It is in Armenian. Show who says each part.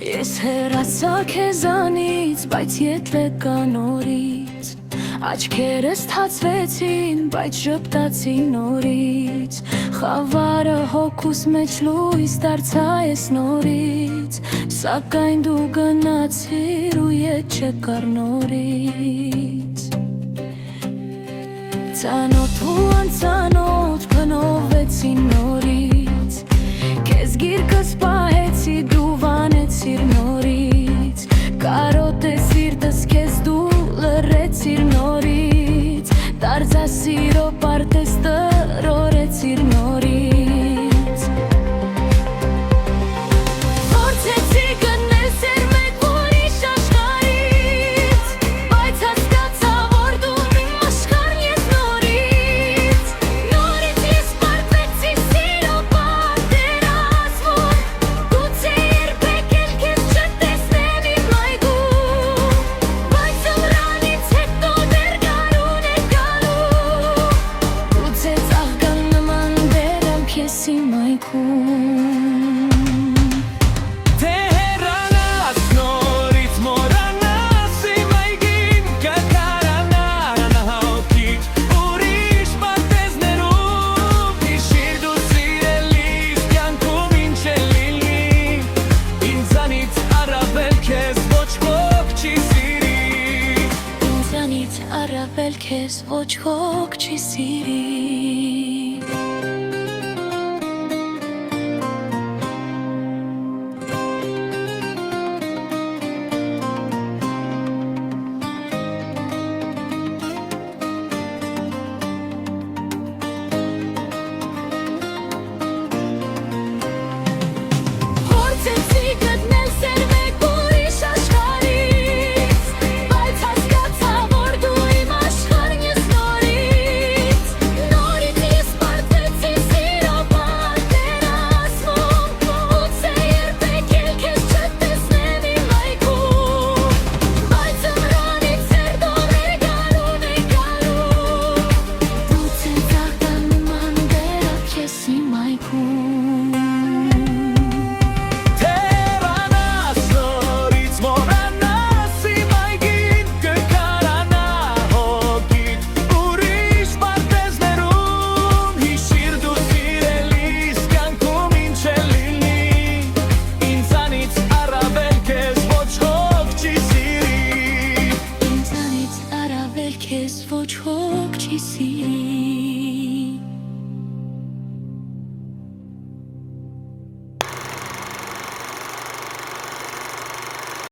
Speaker 1: Ես հեռացա քեզանից, բայց ետ եկա նորից Աչքերս թացվեցին, բայց ժպտացի նորից Խավարը հոգուս մեջ լույս դարձա ես նորից Սակայն դու գնացիր ու ետ չեկար նորից Ծանոթ ու անծանոթ փնովեցին նորից Քեզ գիրկս պահեցի, դու վանեցիր նորից Կարոտես սիրտս քեզ դու լռեցիր նորից Դարձա սիրո պարտեզ տրորեցիր նորից Փորձեցի գնել սեր մեկ ուրիշ աշխարհից Բայց հասկացա, որ դու իմ աշխարհն ես նորից Նորից ես պարտվեցի սիրո պատերազմում Գուցե երբեք էլ քեզ չտեսնեմ իմ այգում Բայց ամրանից հետո դեռ գարուն է գալու Գուցե ծաղկալ նման բերամ քեզ իմ այգում Առավել քեզ ոչ ոք չի սիրի Փորձեցի գտնել սեր մեկ ուրիշ աշխարհից Բայց հասկացա, որ դու իմ աշխարհն ես նորից Նորից ես պարտվեցի սիրո պատերազմում Գուցե երբեք էլ քեզ չտեսնեմ իմ այգում Բայց ամրանից հետո դեռ գարուն է գալու Գուցե ծաղկալ նման բերամ քեզ իմ այգում Քեզ ոչ ոք չի սիրի